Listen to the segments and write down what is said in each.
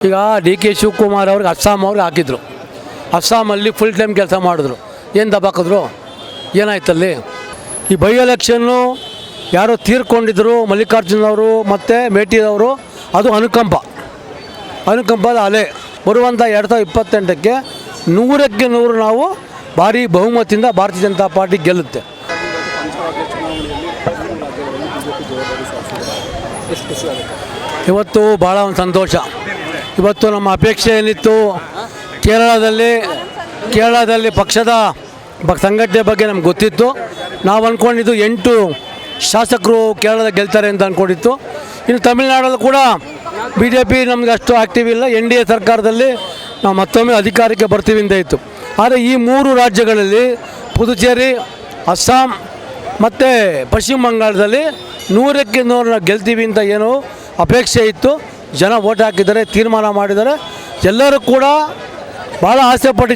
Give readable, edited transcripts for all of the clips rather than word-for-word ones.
ಈಗ D K Shivakumar ಅವ್ರಿಗೆ ಅಸ್ಸಾಂ ಅವ್ರಿಗೆ ಹಾಕಿದ್ರು. ಅಸ್ಸಾಮಲ್ಲಿ ಫುಲ್ ಟೈಮ್ ಕೆಲಸ ಮಾಡಿದ್ರು. ಏನು ದಬ್ಬಾಕಿದ್ರು, ಏನಾಯ್ತಲ್ಲಿ? ಈ ಬೈ ಎಲೆಕ್ಷನ್ನು ಯಾರೋ ತೀರ್ಕೊಂಡಿದ್ರು ಮಲ್ಲಿಕಾರ್ಜುನವರು ಮತ್ತು ಮೇಟಿಯವರು. ಅದು ಅನುಕಂಪದ ಅಲೆ ಬರುವಂಥ 2028ಕ್ಕೆ 100ಕ್ಕೆ 100 ನಾವು ಭಾರಿ ಬಹುಮತದಿಂದ ಭಾರತೀಯ ಜನತಾ ಪಾರ್ಟಿ ಗೆಲ್ಲುತ್ತೆ. ಇವತ್ತು ಭಾಳ ಒಂದು ಸಂತೋಷ. ಇವತ್ತು ನಮ್ಮ ಅಪೇಕ್ಷೆ ಏನಿತ್ತು, ಕೇರಳದಲ್ಲಿ ಪಕ್ಷದ ಸಂಘಟನೆ ಬಗ್ಗೆ ನಮ್ಗೆ ಗೊತ್ತಿತ್ತು. ನಾವು ಅಂದ್ಕೊಂಡಿದ್ದು 8 ಶಾಸಕರು ಕೇರಳದ ಗೆಲ್ತಾರೆ ಅಂತ ಅಂದ್ಕೊಂಡಿತ್ತು. ಇನ್ನು ತಮಿಳುನಾಡಲ್ಲೂ ಕೂಡ BJP ನಮಗೆ ಅಷ್ಟು ಆ್ಯಕ್ಟಿವ್ ಇಲ್ಲ. NDA ಸರ್ಕಾರದಲ್ಲಿ ನಾವು ಮತ್ತೊಮ್ಮೆ ಅಧಿಕಾರಕ್ಕೆ ಬರ್ತೀವಿ ಅಂತ ಇತ್ತು. ಆದರೆ ಈ 3 ರಾಜ್ಯಗಳಲ್ಲಿ ಪುದುಚೇರಿ, ಅಸ್ಸಾಂ ಮತ್ತು ಪಶ್ಚಿಮ ಬಂಗಾಳದಲ್ಲಿ 100ಕ್ಕೆ 100 ಗೆಲ್ತೀವಿ ಅಂತ ಏನೋ ಅಪೇಕ್ಷೆ ಇತ್ತು. ಜನ ಓಟ್ ಹಾಕಿದ್ದಾರೆ, ತೀರ್ಮಾನ ಮಾಡಿದ್ದಾರೆ. ಎಲ್ಲರೂ ಕೂಡ ಭಾಳ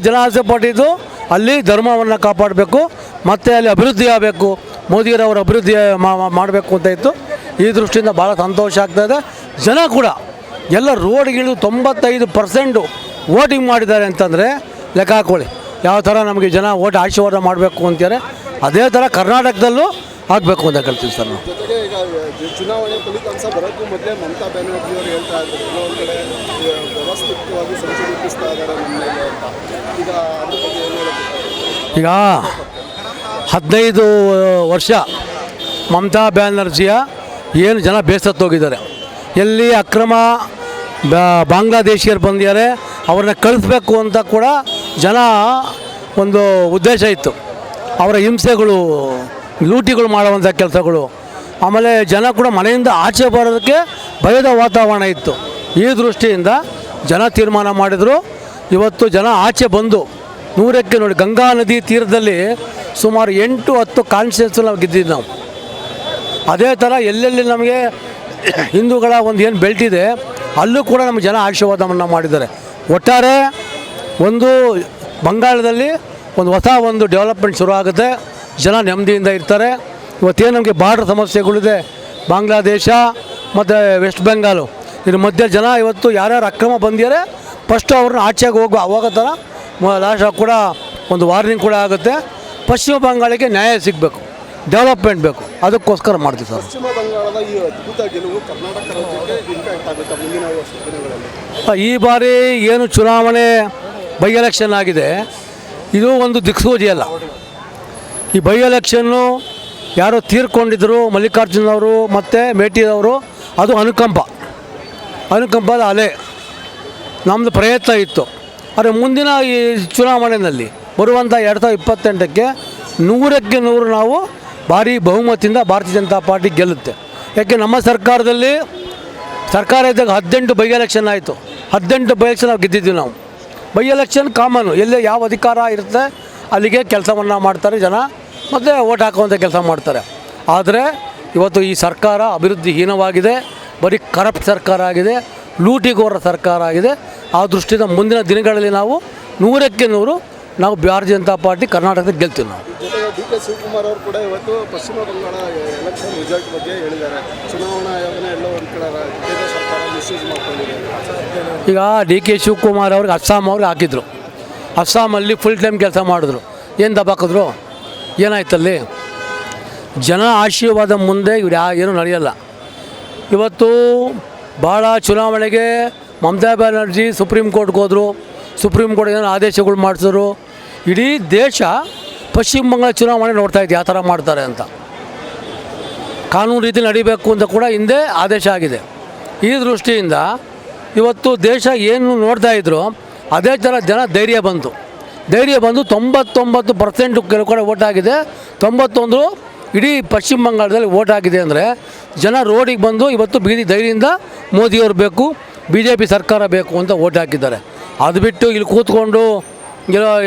ಜನ ಆಸೆ ಪಟ್ಟಿದ್ದು ಅಲ್ಲಿ ಧರ್ಮವನ್ನು ಕಾಪಾಡಬೇಕು, ಮತ್ತು ಅಲ್ಲಿ ಅಭಿವೃದ್ಧಿ ಆಗಬೇಕು, ಮೋದಿಯರವರು ಅಭಿವೃದ್ಧಿ ಮಾಡಬೇಕು ಅಂತ ಇತ್ತು. ಈ ದೃಷ್ಟಿಯಿಂದ ಭಾಳ ಸಂತೋಷ ಆಗ್ತಾಯಿದೆ. ಜನ ಕೂಡ ಎಲ್ಲ ರೋಡ್ಗಿಳಿದು 95% ವೋಟಿಂಗ್ ಮಾಡಿದ್ದಾರೆ ಅಂತಂದರೆ ಲೆಕ್ಕ ಹಾಕ್ಕೊಳ್ಳಿ ಯಾವ ಥರ ನಮಗೆ ಜನ ಓಟ್ ಆಶೀರ್ವಾದ ಮಾಡಬೇಕು ಅಂತಾರೆ. ಅದೇ ಥರ ಕರ್ನಾಟಕದಲ್ಲೂ ಆಗಬೇಕು ಅಂತ ಕೇಳ್ತೀವಿ ಸರ್ ನಾವು. ಜೊತೆಗೆ ಈಗ ಚುನಾವಣೆ ಫಲಿತಾಂಶ ಬರೋಕ್ಕೂ ಮೊದಲೇ ಮಮತಾ ಬ್ಯಾನರ್ಜಿ ಅವರು ಹೇಳ್ತಾ ಇದ್ದಾರೆ, ಕೆಲವೊಂದು ಕಡೆ ವ್ಯವಸ್ಥಿತವಾಗಿ ಸಂಸೆ ರೂಪಿಸ್ತಾ ಇದ್ದಾರೆ ನಮ್ಮ ಮೇಲೆ ಅಂತ. ಈಗ ಅದ್ರ ಬಗ್ಗೆ ಏನು ಹೇಳಬೇಕು? ಈಗ 15 ವರ್ಷ ಮಮತಾ ಬ್ಯಾನರ್ಜಿಯ ಏನು ಜನ ಬೇಸತ್ತೋಗಿದ್ದಾರೆ. ಎಲ್ಲಿ ಅಕ್ರಮ ಬಾಂಗ್ಲಾದೇಶಿಯರು ಬಂದಿದ್ದಾರೆ, ಅವ್ರನ್ನ ಕಳಿಸ್ಬೇಕು ಅಂತ ಕೂಡ ಜನ ಒಂದು ಉದ್ದೇಶ ಇತ್ತು. ಅವರ ಹಿಂಸೆಗಳು, ಲೂಟಿಗಳು ಮಾಡುವಂಥ ಕೆಲಸಗಳು, ಆಮೇಲೆ ಜನ ಕೂಡ ಮನೆಯಿಂದ ಆಚೆ ಬರೋದಕ್ಕೆ ಭಯದ ವಾತಾವರಣ ಇತ್ತು. ಈ ದೃಷ್ಟಿಯಿಂದ ಜನ ತೀರ್ಮಾನ ಮಾಡಿದರು. ಇವತ್ತು ಜನ ಆಚೆ ಬಂದು 100ಕ್ಕೆ ನೋಡಿ ಗಂಗಾ ನದಿ ತೀರದಲ್ಲಿ ಸುಮಾರು 8-10 ಕಾನ್ಸ್ಟಿಟ್ಯೂನ್ಸಿ ನಾವು ಗೆದ್ದಿದ್ದು ನಾವು. ಅದೇ ಥರ ಎಲ್ಲೆಲ್ಲಿ ನಮಗೆ ಹಿಂದೂಗಳ ಒಂದು ಏನು ಬೆಲ್ಟ್ ಇದೆ ಅಲ್ಲೂ ಕೂಡ ನಮ್ಮ ಜನ ಆಶೀರ್ವಾದವನ್ನು ಮಾಡಿದ್ದಾರೆ. ಒಟ್ಟಾರೆ ಒಂದು ಬಂಗಾಳದಲ್ಲಿ ಒಂದು ಡೆವಲಪ್ಮೆಂಟ್ ಶುರು ಆಗುತ್ತೆ, ಜನ ನೆಮ್ಮದಿಯಿಂದ ಇರ್ತಾರೆ. ಇವತ್ತೇನು ನಮಗೆ ಬಾರ್ಡರ್ ಸಮಸ್ಯೆಗಳಿದೆ, ಬಾಂಗ್ಲಾದೇಶ ಮತ್ತು ವೆಸ್ಟ್ ಬೆಂಗಾಲು, ಇದ್ರ ಮಧ್ಯೆ ಜನ ಇವತ್ತು ಯಾರ್ಯಾರು ಅಕ್ರಮ ಬಂದಿದ್ದಾರೆ ಫಸ್ಟು ಅವ್ರನ್ನ ಆಚೆಗೆ ಹೋಗೋ ಥರ ಲಾಸ್ಟ್ ಕೂಡ ಒಂದು ವಾರ್ನಿಂಗ್ ಕೂಡ ಆಗುತ್ತೆ. ಪಶ್ಚಿಮ ಬಂಗಾಳಕ್ಕೆ ನ್ಯಾಯ ಸಿಗಬೇಕು, ಡೆವಲಪ್ಮೆಂಟ್ ಬೇಕು, ಅದಕ್ಕೋಸ್ಕರ ಮಾಡ್ತೀವಿ ಸರ್. ಪಶ್ಚಿಮ ಬಂಗಾಳದ ಈ ಅದ್ಭುತ ಗೆಲುವು ಕರ್ನಾಟಕ ರಾಜ್ಯಕ್ಕೆ ಇಂಪ್ಯಾಕ್ಟ್ ಆಗುತ್ತೆ ಮುಂದಿನ ದಿನಗಳಲ್ಲಿ. ಈ ಬಾರಿ ಏನು ಚುನಾವಣೆ ಬೈ ಎಲೆಕ್ಷನ್ ಆಗಿದೆ, ಇದು ಒಂದು ದಿಕ್ಸೂಚಿ ಅಲ್ಲ. ಈ ಬೈ ಎಲೆಕ್ಷನ್ನು ಯಾರೋ ತೀರ್ಕೊಂಡಿದ್ರು ಮಲ್ಲಿಕಾರ್ಜುನವರು ಮತ್ತು ಮೇಟಿಯವರು. ಅದು ಅನುಕಂಪದ ಅಲೆ ನಮ್ಮದು ಪ್ರಯತ್ನ ಇತ್ತು. ಆದರೆ ಮುಂದಿನ ಈ ಚುನಾವಣೆಯಲ್ಲಿ ಬರುವಂಥ 2028ಕ್ಕೆ 100ಕ್ಕೆ 100 ನಾವು ಭಾರಿ ಬಹುಮತದಿಂದ ಭಾರತೀಯ ಜನತಾ ಪಾರ್ಟಿ ಗೆಲ್ಲುತ್ತೆ. ಯಾಕೆ ನಮ್ಮ ಸರ್ಕಾರ ಇದ್ದಾಗ 18 ಬೈ ಎಲೆಕ್ಷನ್ ಆಯಿತು. 18 ಬೈ ಎಲೆಕ್ಷನ್ ನಾವು ಗೆದ್ದಿದ್ದೀವಿ ನಾವು. ಬೈ ಎಲೆಕ್ಷನ್ ಕಾಮನು, ಎಲ್ಲೇ ಯಾವ ಅಧಿಕಾರ ಇರುತ್ತೆ ಅಲ್ಲಿಗೆ ಕೆಲಸವನ್ನು ಮಾಡ್ತಾರೆ ಜನ, ಮತ್ತು ಓಟ್ ಹಾಕುವಂಥ ಕೆಲಸ ಮಾಡ್ತಾರೆ. ಆದರೆ ಇವತ್ತು ಈ ಸರ್ಕಾರ ಅಭಿವೃದ್ಧಿಹೀನವಾಗಿದೆ, ಬರೀ ಕರಪ್ಟ್ ಸರ್ಕಾರ ಆಗಿದೆ, ಲೂಟಿಗೋರ ಸರ್ಕಾರ ಆಗಿದೆ. ಆ ದೃಷ್ಟಿಯಿಂದ ಮುಂದಿನ ದಿನಗಳಲ್ಲಿ ನಾವು 100ಕ್ಕೆ 100 ನಾವು ಭಾರತೀಯ ಜನತಾ ಪಾರ್ಟಿ ಕರ್ನಾಟಕದಲ್ಲಿ ಗೆಲ್ತೀವಿ ನಾವು. ಜೊತೆಗೆ ಡಿ ಕೆ ಶಿವಕುಮಾರ್ ಅವರು ಕೂಡ ಇವತ್ತು ಪಶ್ಚಿಮ ಬಂಗಾಳ ಎಲೆಕ್ಷನ್ ರಿಸಲ್ಟ್ ಬಗ್ಗೆ ಹೇಳಿದ್ದಾರೆ. ಚುನಾವಣಾ ಆಯೋಗನ ಎಲ್ಲ ಒಂದು ಕಡೆ ಕೇಂದ್ರ ಸರ್ಕಾರ ಮಿಸ್ಯೂಸ್ ಮಾಡ್ಕೊಂಡಿದೆ. ಈಗ ಡಿ ಕೆ ಶಿವಕುಮಾರ್ ಅವ್ರಿಗೆ ಅಸ್ಸಾಂ ಅವ್ರಿಗೆ ಹಾಕಿದ್ರು. ಅಸ್ಸಾಮಲ್ಲಿ ಫುಲ್ ಟೈಮ್ ಕೆಲಸ ಮಾಡಿದ್ರು. ಏನು ದಬ್ಬಾಕಿದ್ರು, ಏನಾಯ್ತಲ್ಲಿ? ಜನ ಆಶೀರ್ವಾದ ಮುಂದೆ ಇವ್ರು ಏನೂ ನಡೆಯಲ್ಲ. ಇವತ್ತು ಭಾಳ ಚುನಾವಣೆಗೆ ಮಮತಾ ಬ್ಯಾನರ್ಜಿ ಸುಪ್ರೀಂ ಕೋರ್ಟ್ಗೆ ಹೋದರು. ಸುಪ್ರೀಂ ಕೋರ್ಟ್ ಏನೋ ಆದೇಶಗಳು ಮಾಡಿಸಿದ್ರು. ಇಡೀ ದೇಶ ಪಶ್ಚಿಮ ಬಂಗಾಳ ಚುನಾವಣೆ ನೋಡ್ತಾಯಿತ್ತು ಯಾವ ಥರ ಮಾಡ್ತಾರೆ ಅಂತ. ಕಾನೂನು ರೀತಿ ನಡಿಬೇಕು ಅಂತ ಕೂಡ ಹಿಂದೆ ಆದೇಶ ಆಗಿದೆ. ಈ ದೃಷ್ಟಿಯಿಂದ ಇವತ್ತು ದೇಶ ಏನು ನೋಡ್ತಾಯಿದ್ರು ಅದೇ ಥರ ಜನ ಧೈರ್ಯ ಬಂದು 99% ಕೆಲವು ಕಡೆ ಓಟ್ ಆಗಿದೆ. 91 ಇಡೀ ಪಶ್ಚಿಮ ಬಂಗಾಳದಲ್ಲಿ ಓಟ್ ಆಗಿದೆ. ಅಂದರೆ ಜನ ರೋಡಿಗೆ ಬಂದು ಇವತ್ತು ಬೀದಿ ಧೈರ್ಯದಿಂದ ಮೋದಿಯವರು ಬೇಕು, BJP ಸರ್ಕಾರ ಬೇಕು ಅಂತ ಓಟ್ ಹಾಕಿದ್ದಾರೆ. ಅದು ಬಿಟ್ಟು ಇಲ್ಲಿ ಕೂತ್ಕೊಂಡು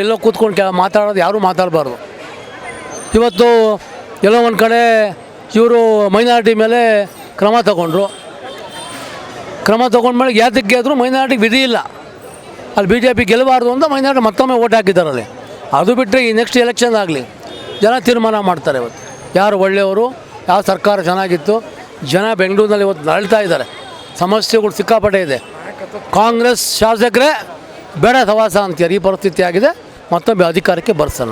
ಎಲ್ಲೋ ಕೂತ್ಕೊಂಡು ಮಾತಾಡೋದು ಯಾರೂ ಮಾತಾಡಬಾರ್ದು. ಇವತ್ತು ಎಲ್ಲೋ ಒಂದು ಕಡೆ ಇವರು ಮೈನಾರಿಟಿ ಮೇಲೆ ಕ್ರಮ ತಗೊಂಡ್ಮೇಲೆ ಯಾತಕ್ಕೆ ಗೆದ್ರು ಮೈನಾರಿಟಿಗೆ ವಿಧಿ ಇಲ್ಲ, ಅಲ್ಲಿ BJP ಗೆಲ್ಲಬಾರ್ದು ಅಂತ ಮೈನಾರಿಟಿ ಮತ್ತೊಮ್ಮೆ ಓಟ್ ಹಾಕಿದ್ದಾರೆ ಅಲ್ಲಿ. ಅದು ಬಿಟ್ಟರೆ ಈ ನೆಕ್ಸ್ಟ್ ಎಲೆಕ್ಷನ್ ಆಗಲಿ ಜನ ತೀರ್ಮಾನ ಮಾಡ್ತಾರೆ ಇವತ್ತು ಯಾರು ಒಳ್ಳೆಯವರು, ಯಾವ ಸರ್ಕಾರ ಚೆನ್ನಾಗಿತ್ತು. ಜನ ಬೆಂಗಳೂರಿನಲ್ಲಿ ಇವತ್ತು ನರಳ್ತಾ ಇದ್ದಾರೆ, ಸಮಸ್ಯೆಗಳು ಸಿಕ್ಕಾಪಟ್ಟೆ ಇದೆ. ಕಾಂಗ್ರೆಸ್ ಶಾಸಕರೇ ಬೇಡ ಸವಾಸ ಅಂತಾರೆ. ಈ ಪರಿಸ್ಥಿತಿ ಆಗಿದೆ. ಮತ್ತೊಮ್ಮೆ ಅಧಿಕಾರಕ್ಕೆ ಬರ್ಸೋಣ.